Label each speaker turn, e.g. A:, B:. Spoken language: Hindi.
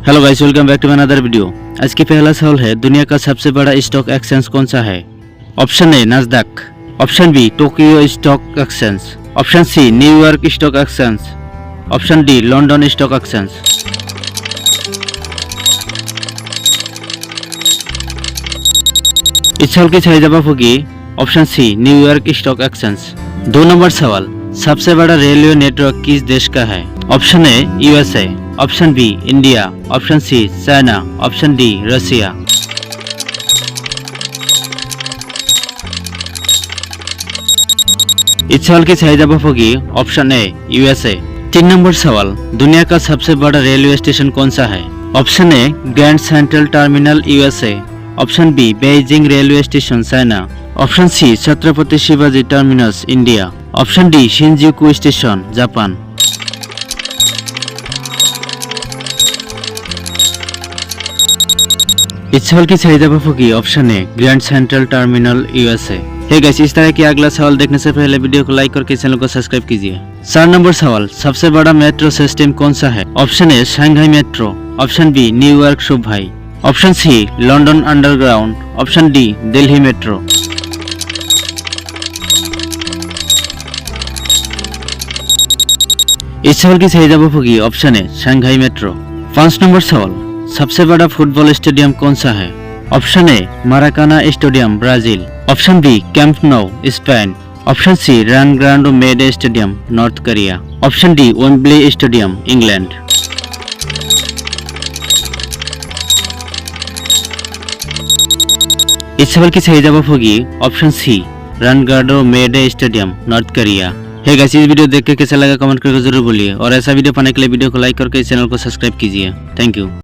A: Hello guys, welcome back to another video. आज की पहला सवाल है, दुनिया का सबसे बड़ा स्टॉक एक्सचेंज कौन सा है? Option A Nasdaq, option B Tokyo Stock Exchange, option C New York Stock Exchange, option D London Stock Exchange. इस सवाल की सही जवाब होगी option C New York Stock Exchange. 2 number सवाल, सबसे बड़ा रेलवे नेटवर्क किस देश का है? Option A USA, option B India, option C China, option D Russia. इस सवाल की सही जवाब होगी ऑप्शन ए यूएसए। 3 नंबर सवाल, दुनिया का सबसे बड़ा रेलवे स्टेशन कौन सा है? Option A Grand Central Terminal USA, option B Beijing railway station China, option C Chhatrapati Shivaji Terminus India, option D Shinjuku station Japan. इस सवाल की सही जवाब होगी option A Grand Central Terminal USA. Hey guys, इस तरह की अगला सवाल देखने से पहले वीडियो को लाइक करके चैनल को सब्सक्राइब कीजिए। 4 नंबर सवाल, सबसे बड़ा मेट्रो सिस्टम कौन सा है? Option A Shanghai Metro, option B New York subway, option C London Underground, option D Delhi Metro. इस सवाल की सही जवाब होगी option A Shanghai Metro. 5 number सवाल, सबसे बड़ा फुटबॉल स्टेडियम कौन सा है? Option A Maracana Stadium Brazil, option B Camp Nou Spain, option C Rungrado May Day Stadium North Korea, option D Wembley Stadium England. इस सवाल की सही जवाब होगी option C Rungrado May Day Stadium North Korea. Hey guys, इस वीडियो देख के कैसा लगा कमेंट करके जरूर बोलिए और ऐसा वीडियो पाने के लिए वीडियो को लाइक करके चैनल को सब्सक्राइब कीजिए। Thank you.